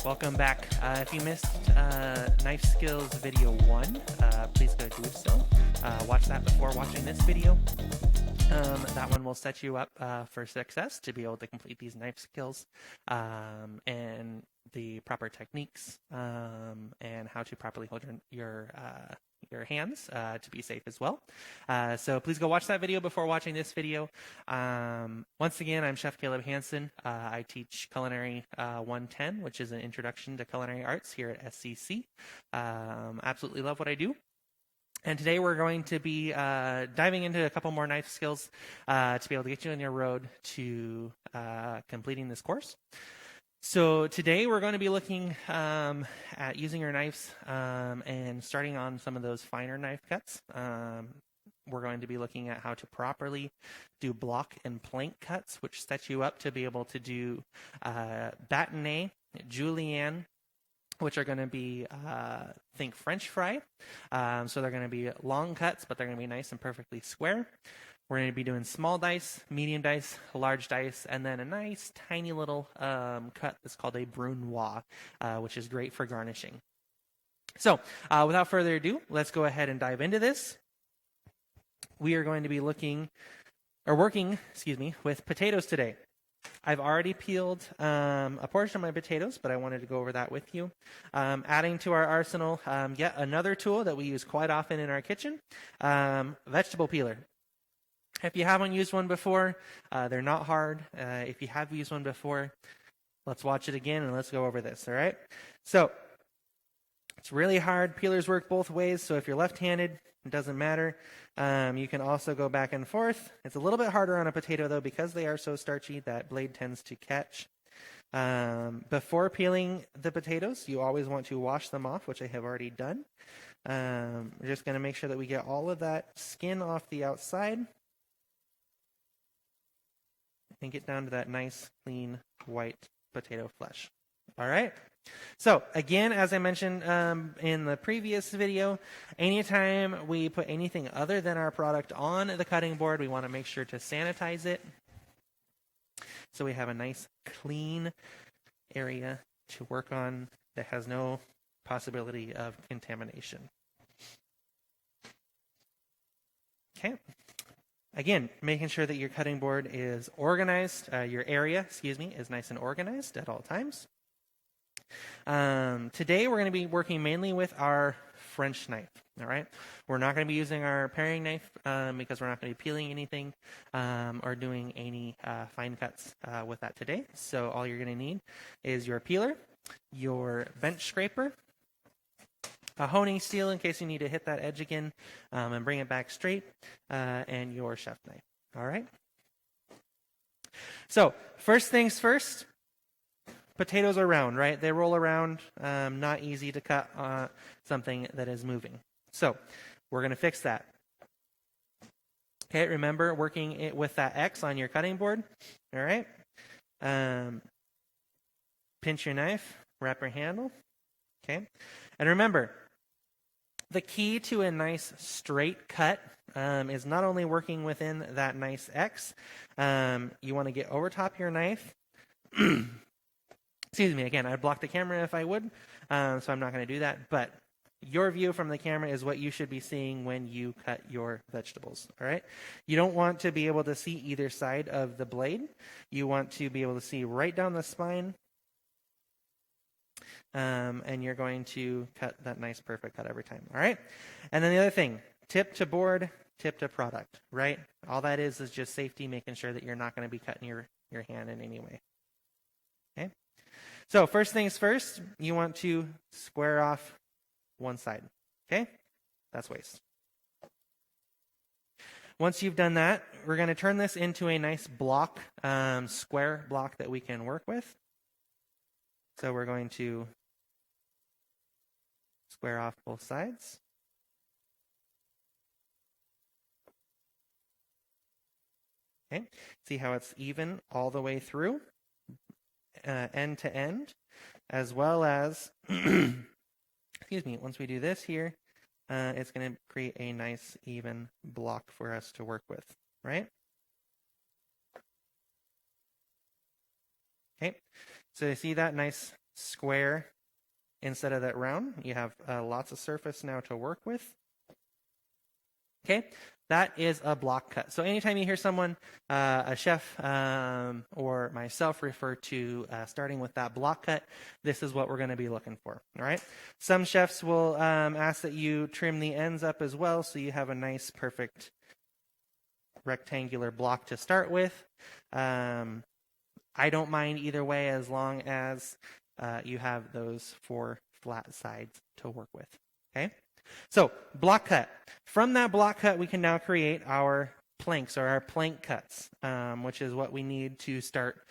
Welcome back. If you missed Knife Skills video 1, please go do so. Watch that before watching this video. That one will set you up for success to be able to complete these knife skills and the proper techniques and how to properly hold your hands to be safe as well. So please go watch that video before watching this video. Once again, I'm Chef Caleb Hansen. I teach Culinary 110, which is an introduction to culinary arts here at SCC. Absolutely love what I do. And today we're going to be diving into a couple more knife skills to be able to get you on your road to completing this course. So today we're going to be looking at using your knives and starting on some of those finer knife cuts. We're going to be looking at how to properly do block and plank cuts, which sets you up to be able to do Baton A, Julliene, which are going to be, think French fry. So they're going to be long cuts, but they're going to be nice and perfectly square. We're going to be doing small dice, medium dice, large dice, and then a nice tiny little cut that's called a Brunoise, which is great for garnishing. So without further ado, let's go ahead and dive into this. We are going to be working with potatoes today. I've already peeled a portion of my potatoes, but I wanted to go over that with you. Adding to our arsenal, yet another tool that we use quite often in our kitchen, vegetable peeler. If you haven't used one before, they're not hard. If you have used one before, let's watch it again and let's go over this, all right? So, it's really hard. Peelers work both ways, so if you're left-handed, it doesn't matter. You can also go back and forth. It's a little bit harder on a potato, though, because they are so starchy, that blade tends to catch. Before peeling the potatoes, you always want to wash them off, which I have already done. We're just going to make sure that we get all of that skin off the outside and get down to that nice, clean, white potato flesh. All right? So, again, as I mentioned in the previous video, anytime we put anything other than our product on the cutting board, we want to make sure to sanitize it so we have a nice, clean area to work on that has no possibility of contamination. Okay. Again, making sure that your cutting board is organized, your area, is nice and organized at all times. Today we're going to be working mainly with our French knife, all right? We're not going to be using our paring knife because we're not going to be peeling anything or doing any fine cuts with that today. So all you're going to need is your peeler, your bench scraper, a honing steel in case you need to hit that edge again and bring it back straight, and your chef knife, all right? So first things first, potatoes are round, right? They roll around, not easy to cut something that is moving. So we're going to fix that. Okay, remember working it with that X on your cutting board, all right? Pinch your knife, wrap your handle, okay? And remember, the key to a nice straight cut is not only working within that nice X, you want to get over top your knife. Excuse me, again, I'd block the camera if I would, so I'm not going to do that, but your view from the camera is what you should be seeing when you cut your vegetables, all right? You don't want to be able to see either side of the blade. You want to be able to see right down the spine, and you're going to cut that nice perfect cut every time, all right? And then the other thing, tip to board, tip to product, right? All that is just safety, making sure that you're not going to be cutting your hand in any way, okay? So first things first, you want to square off one side, okay? That's waste. Once you've done that, we're going to turn this into a nice block, square block that we can work with. So we're going to square off both sides. Okay, see how it's even all the way through, end to end, as well as, excuse me, once we do this here, it's going to create a nice even block for us to work with, right? Okay, so you see that nice square instead of that round. You have lots of surface now to work with. Okay, that is a block cut. So anytime you hear someone, a chef or myself, refer to starting with that block cut, this is what we're going to be looking for. All right. Some chefs will ask that you trim the ends up as well, so you have a nice, perfect rectangular block to start with. I don't mind either way, as long as you have those 4 flat sides to work with. Okay. So, block cut. From that block cut, we can now create our planks or our plank cuts, which is what we need to start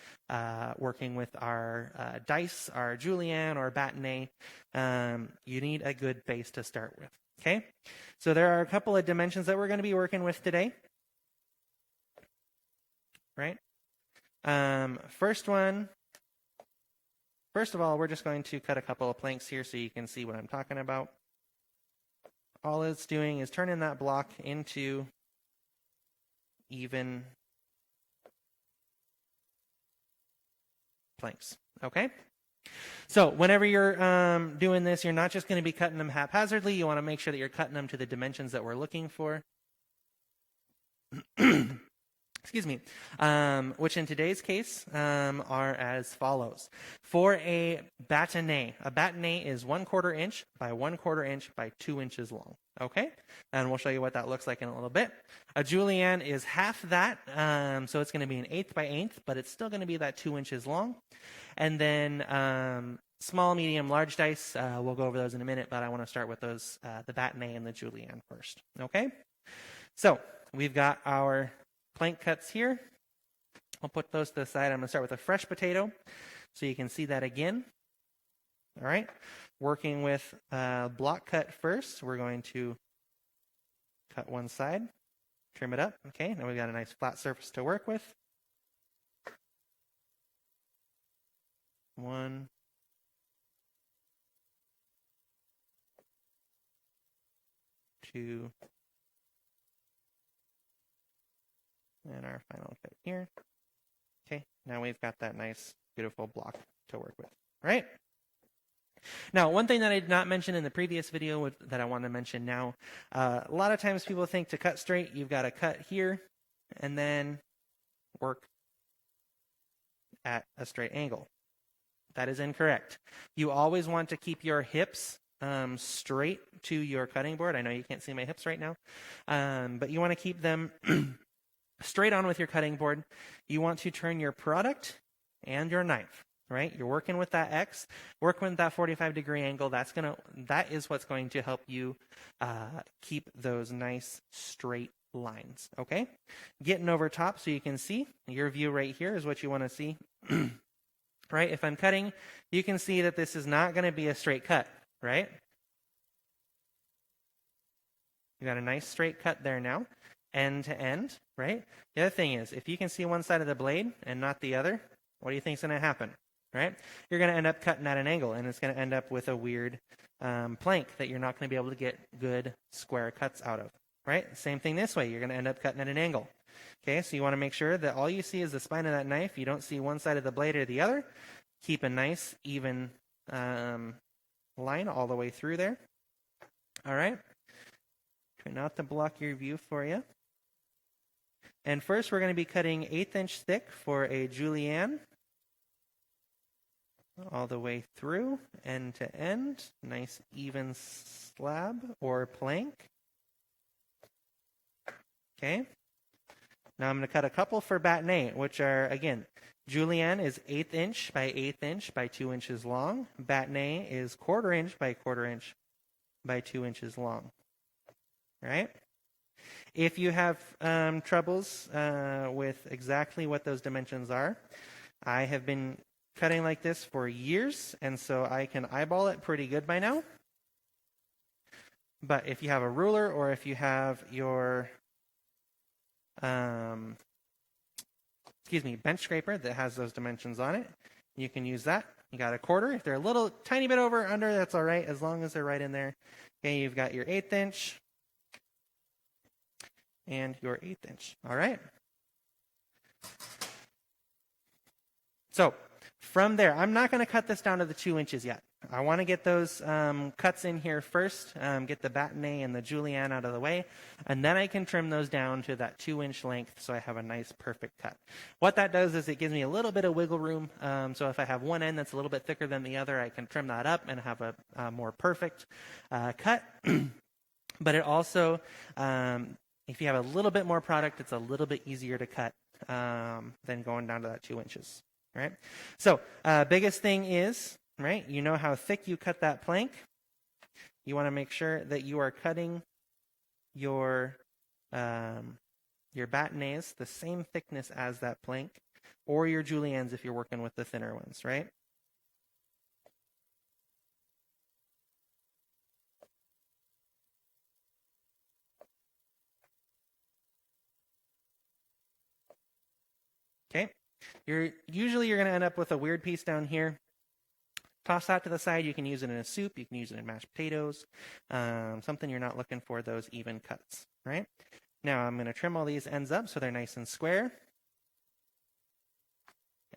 working with our dice, our Julliene or Baton A. You need a good base to start with. Okay? So there are a couple of dimensions that we're going to be working with today. Right? First of all, we're just going to cut a couple of planks here so you can see what I'm talking about. All it's doing is turning that block into even planks. Okay? So whenever you're doing this, you're not just going to be cutting them haphazardly. You want to make sure that you're cutting them to the dimensions that we're looking for. Excuse me, which in today's case are as follows. For a Batonet is 1/4 inch by 1/4 inch by 2 inches long. Okay, and we'll show you what that looks like in a little bit. A Julliene is half that, so it's going to be an 1/8 by 1/8, but it's still going to be that 2 inches long. And then small, medium, large dice, we'll go over those in a minute, but I want to start with those, the Batonet and the Julliene first. Okay, so we've got our plank cuts here. I'll put those to the side. I'm going to start with a fresh potato so you can see that again. All right. Working with block cut first, we're going to cut one side, trim it up. Okay, now we've got a nice flat surface to work with. 1, 2, and our final cut here. Okay, now we've got that nice, beautiful block to work with, right? Now, one thing that I did not mention in the previous video that I want to mention now, a lot of times people think to cut straight, you've got to cut here and then work at a straight angle. That is incorrect. You always want to keep your hips straight to your cutting board. I know you can't see my hips right now, but you want to keep them straight on with your cutting board. You want to turn your product and your knife, right? You're working with that X, working with that 45-degree angle. That is what's going to help you keep those nice straight lines, okay? Getting over top so you can see. Your view right here is what you want to see, right? If I'm cutting, you can see that this is not going to be a straight cut, right? You got a nice straight cut there now, end to end, right? The other thing is, if you can see one side of the blade and not the other, what do you think is going to happen, right? You're going to end up cutting at an angle, and it's going to end up with a weird plank that you're not going to be able to get good square cuts out of, right? Same thing this way. You're going to end up cutting at an angle. Okay, so you want to make sure that all you see is the spine of that knife. You don't see one side of the blade or the other. Keep a nice, even line all the way through there. All right. Try not to block your view for you. And first, we're going to be cutting 1/8 inch thick for a Julliene. All the way through, end to end. Nice, even slab or plank. Okay. Now I'm going to cut a couple for Batonet, which are, again, Julliene is 1/8 inch by 1/8 inch by 2 inches long. Batonet is 1/4 inch by 1/4 inch by 2 inches long. Right? If you have troubles with exactly what those dimensions are, I have been cutting like this for years, and so I can eyeball it pretty good by now. But if you have a ruler or if you have your bench scraper that has those dimensions on it, you can use that. You got 1/4. If they're a little tiny bit over or under, that's all right, as long as they're right in there. Okay, you've got your 1/8 inch and your 1/8 inch. All right. So From there, I'm not going to cut this down to the 2 inches yet. I want to get those cuts in here first, get the Batonet and the Julliene out of the way, and then I can trim those down to that 2-inch length so I have a nice perfect cut. What that does is it gives me a little bit of wiggle room, so if I have one end that's a little bit thicker than the other, I can trim that up and have a more perfect cut. But it also, if you have a little bit more product, it's a little bit easier to cut than going down to that 2 inches. Right? So biggest thing is, right, you know how thick you cut that plank. You want to make sure that you are cutting your Batonets the same thickness as that plank, or your Jullienes if you're working with the thinner ones, right? Okay. Usually you're going to end up with a weird piece down here. Toss that to the side. You can use it in a soup. You can use it in mashed potatoes. Something you're not looking for, those even cuts, right? Now I'm going to trim all these ends up so they're nice and square.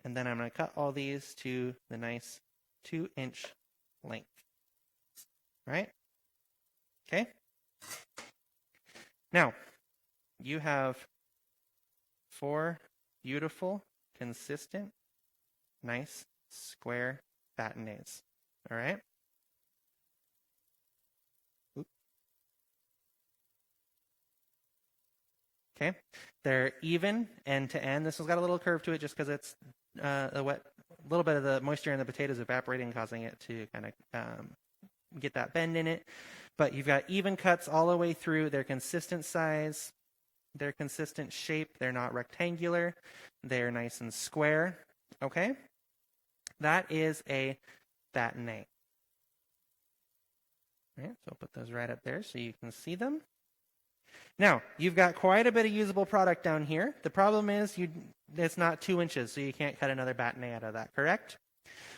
And then I'm going to cut all these to the nice 2-inch length, right? Okay. Now, you have 4 beautiful, consistent, nice, square Batonets. All right? Okay. They're even end to end. This one's got a little curve to it just because it's a little bit of the moisture in the potatoes evaporating, causing it to kind of get that bend in it. But you've got even cuts all the way through. They're consistent size. They're consistent shape. They're not rectangular. They're nice and square. Okay? That is a Batonet. Right, so I'll put those right up there so you can see them. Now, you've got quite a bit of usable product down here. The problem is it's not 2 inches, so you can't cut another Batonet out of that, correct?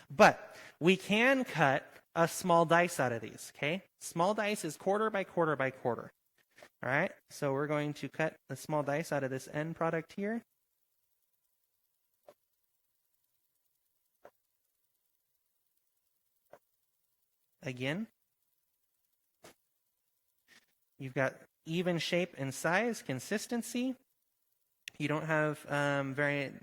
But we can cut a small dice out of these, okay? Small dice is 1/4 by 1/4 by 1/4. All right, so we're going to cut the small dice out of this end product here. Again, you've got even shape and size, consistency. You don't have very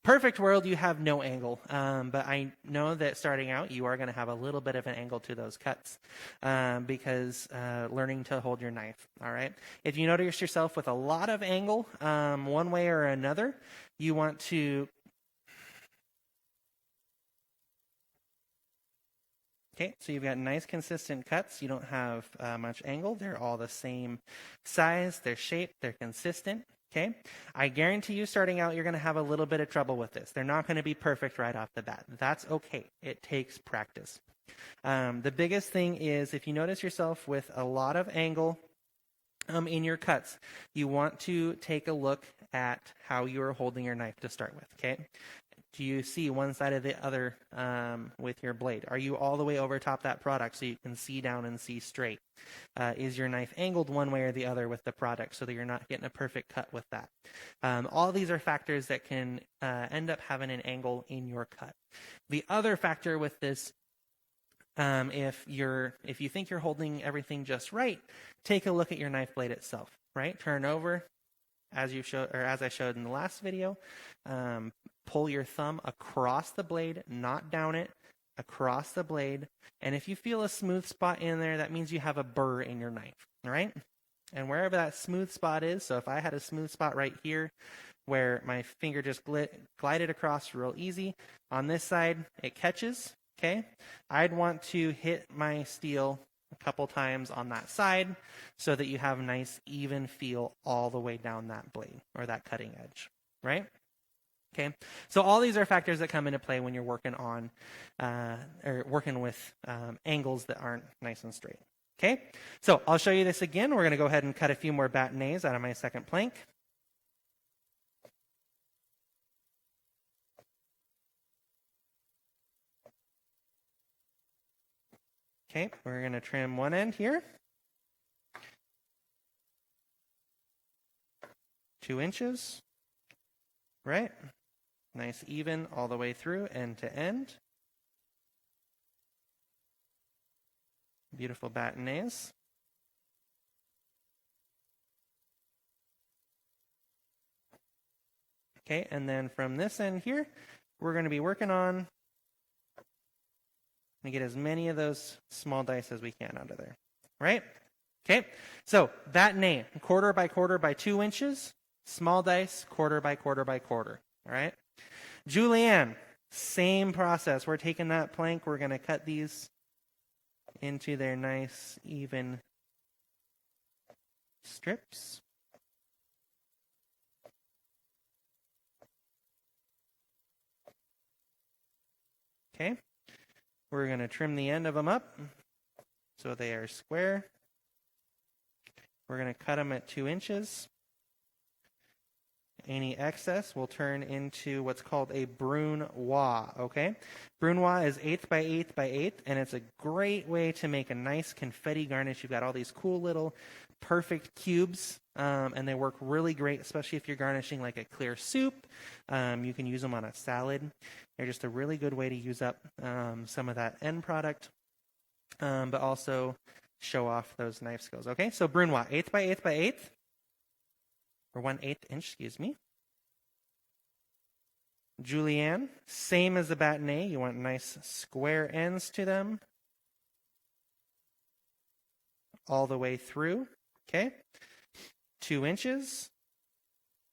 perfect world. You have no angle, but I know that starting out, you are going to have a little bit of an angle to those cuts because learning to hold your knife. All right. If you notice yourself with a lot of angle, one way or another, you want to. Okay, so you've got nice consistent cuts. You don't have much angle. They're all the same size, they're shaped, they're consistent. Okay, I guarantee you starting out, you're going to have a little bit of trouble with this. They're not going to be perfect right off the bat. That's okay. It takes practice. The biggest thing is if you notice yourself with a lot of angle in your cuts, you want to take a look at how you're holding your knife to start with, okay? Do you see one side or the other with your blade? Are you all the way over top that product so you can see down and see straight? Is your knife angled one way or the other with the product so that you're not getting a perfect cut with that? All these are factors that can end up having an angle in your cut. The other factor with this, if you think you're holding everything just right, take a look at your knife blade itself. Right, turn over as I showed in the last video. Pull your thumb across the blade, not down it, across the blade. And if you feel a smooth spot in there, that means you have a burr in your knife, all right? And wherever that smooth spot is, so if I had a smooth spot right here where my finger just glided across real easy, on this side it catches, okay? I'd want to hit my steel a couple times on that side so that you have a nice even feel all the way down that blade or that cutting edge, right? Okay, so all these are factors that come into play when you're working on or working with angles that aren't nice and straight. Okay, so I'll show you this again. We're going to go ahead and cut a few more Batonets out of my second plank. Okay, we're going to trim one end here. 2 inches, right? Nice even all the way through, end to end. Beautiful Batonets. Okay, and then from this end here, we're going to be working on to get as many of those small dice as we can out of there, right? Okay, so Batonet, quarter by quarter by 2 inches, small dice, quarter by quarter by quarter, all right? Julliene, same process. We're taking that plank, we're going to cut these into their nice, even strips. Okay, we're going to trim the end of them up so they are square. We're going to cut them at 2 inches. Any excess will turn into what's called a Brunoise, okay? Brunoise is 1/8 by 1/8 by 1/8, and it's a great way to make a nice confetti garnish. You've got all these cool little perfect cubes, and they work really great, especially if you're garnishing like a clear soup. You can use them on a salad. They're just a really good way to use up some of that end product, but also show off those knife skills, okay? So Brunoise, 1/8 by 1/8 by 1/8. Or 1/8 inch, excuse me. Julliene, same as the Batonet. You want nice square ends to them. All the way through, okay? 2 inches.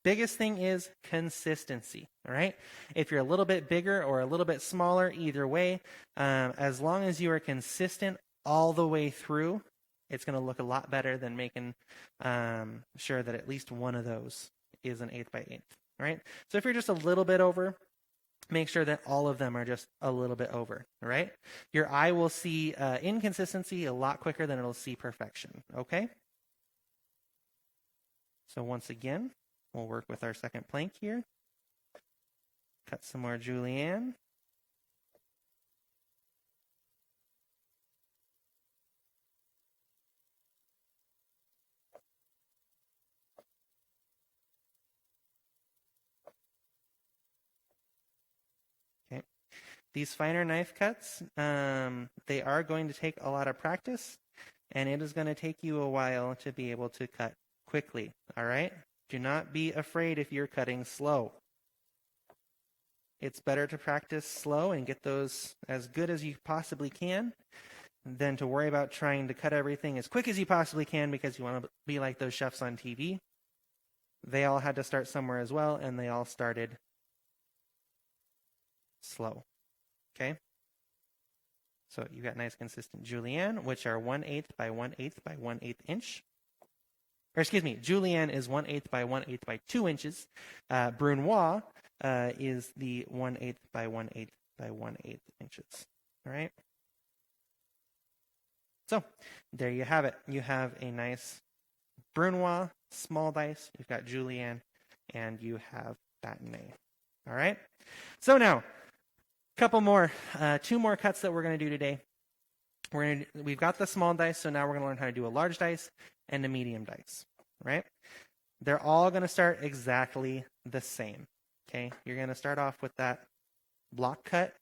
Biggest thing is consistency, all right? If you're a little bit bigger or a little bit smaller, either way, as long as you are consistent all the way through, it's going to look a lot better than making sure that at least one of those is an 1/8 by 1/8, right? So if you're just a little bit over, make sure that all of them are just a little bit over, right? Your eye will see inconsistency a lot quicker than it'll see perfection, okay? So once again, we'll work with our second plank here. Cut some more Julliene. These finer knife cuts, they are going to take a lot of practice, and it is going to take you a while to be able to cut quickly, all right? Do not be afraid if you're cutting slow. It's better to practice slow and get those as good as you possibly can than to worry about trying to cut everything as quick as you possibly can because you want to be like those chefs on TV. They all had to start somewhere as well, and they all started slow. Okay, so you got nice consistent Julliene, which are 1/8 by 1/8 by 1/8 inch. Or excuse me, Julliene is 1/8 by 1/8 by 2 inches. Brunoise is the 1/8 by 1/8 by 1/8 inches. All right. So there you have it. You have a nice Brunoise small dice. You've got Julliene, and you have Batonet. All right. So now, couple more, 2 more cuts that we're going to do today. We've got the small dice, so now we're going to learn how to do a large dice and a medium dice, right? They're all going to start exactly the same, okay? You're going to start off with that block cut,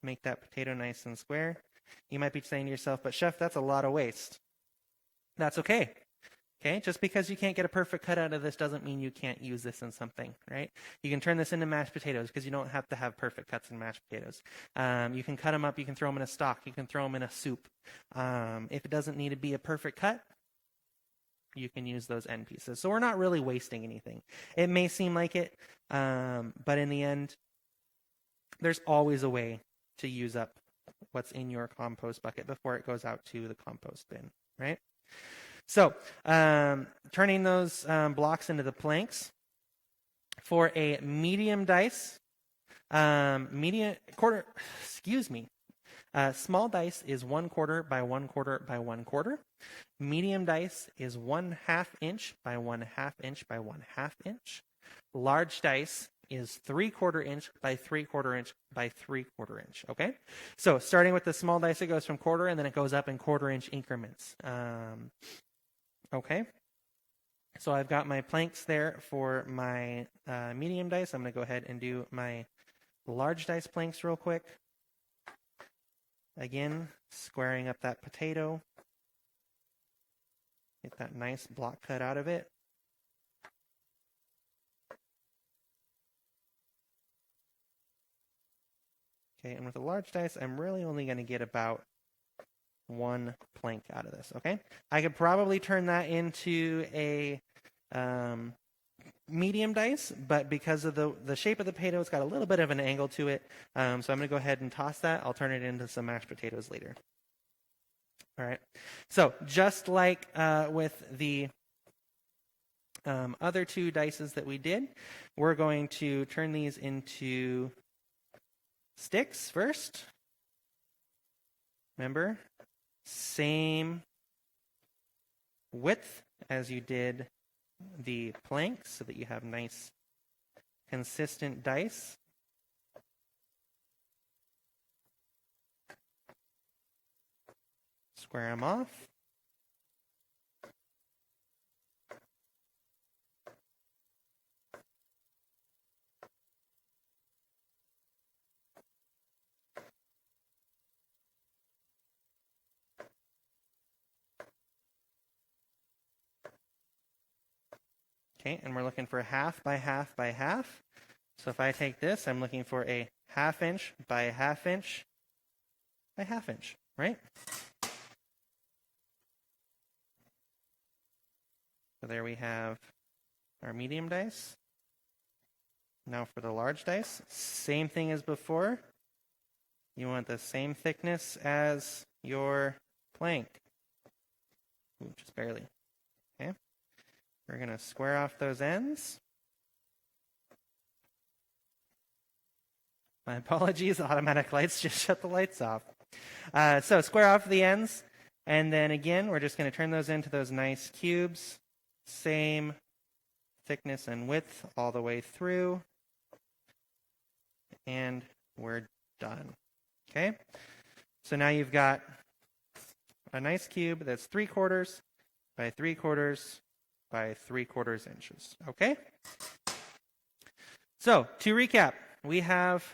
make that potato nice and square. You might be saying to yourself, but chef, that's a lot of waste. That's okay. Okay, just because you can't get a perfect cut out of this doesn't mean you can't use this in something, right? You can turn this into mashed potatoes because you don't have to have perfect cuts in mashed potatoes. You can cut them up, you can throw them in a stock, you can throw them in a soup. If it doesn't need to be a perfect cut, you can use those end pieces. So we're not really wasting anything. It may seem like it, but in the end, there's always a way to use up what's in your compost bucket before it goes out to the compost bin, right? So, turning those blocks into the planks for a medium dice, small dice is 1/4 by 1/4 by 1/4. Medium dice is 1/2 inch by 1/2 inch by 1/2 inch. Large dice is 3/4 inch by 3/4 inch by 3/4 inch. Okay, so starting with the small dice, it goes from quarter and then it goes up in 1/4 inch increments. Okay, so I've got my planks there for my medium dice. I'm going to go ahead and do my large dice planks real quick. Again, squaring up that potato. Get that nice block cut out of it. Okay, and with a large dice, I'm really only going to get about 1 plank out of this, okay? I could probably turn that into a medium dice, but because of the shape of the potato, it's got a little bit of an angle to it. So I'm going to go ahead and toss that. I'll turn it into some mashed potatoes later. All right. So just like with the other 2 dices that we did, we're going to turn these into sticks first. Remember, same width as you did the planks so that you have nice consistent dice. Square them off. Okay, and we're looking for half by half by half. So if I take this, I'm looking for a 1/2 inch by 1/2 inch by 1/2 inch, right? So there we have our medium dice. Now for the large dice, same thing as before. You want the same thickness as your plank. Ooh, just barely. Okay. We're going to square off those ends. My apologies, automatic lights just shut the lights off. So square off the ends, and then again, we're just going to turn those into those nice cubes. Same thickness and width all the way through. And we're done. Okay? So now you've got a nice cube that's 3/4 by 3/4 by 3/4 inches. Okay? So, to recap, we have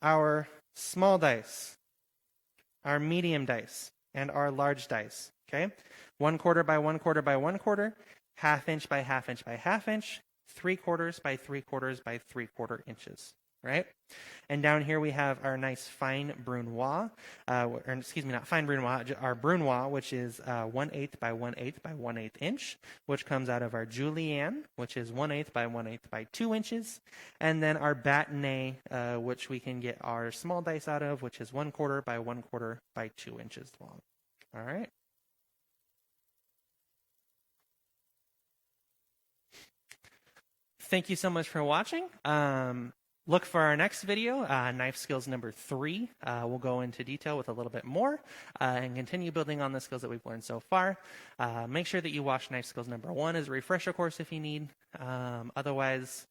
our small dice, our medium dice, and our large dice. Okay? 1/4 by 1/4 by 1/4, 1/2 inch by 1/2 inch by 1/2 inch, 3/4 by 3/4 by 3/4 inches. Right? And down here we have our nice fine Brunoise, or excuse me, not fine Brunoise, our Brunoise, which is 1/8 by 1/8 by 1/8 inch, which comes out of our Julliene, which is 1/8 by 1/8 by 2 inches, and then our Baton A, which we can get our small dice out of, which is 1/4 by 1/4 by 2 inches long. All right. Thank you so much for watching. Look for our next video, knife skills number 3. We'll go into detail with a little bit more and continue building on the skills that we've learned so far. Make sure that you watch knife skills number 1 as a refresher course if you need. Otherwise,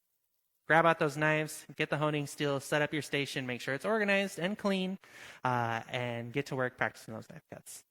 grab out those knives, get the honing steel, set up your station, make sure it's organized and clean, and get to work practicing those knife cuts.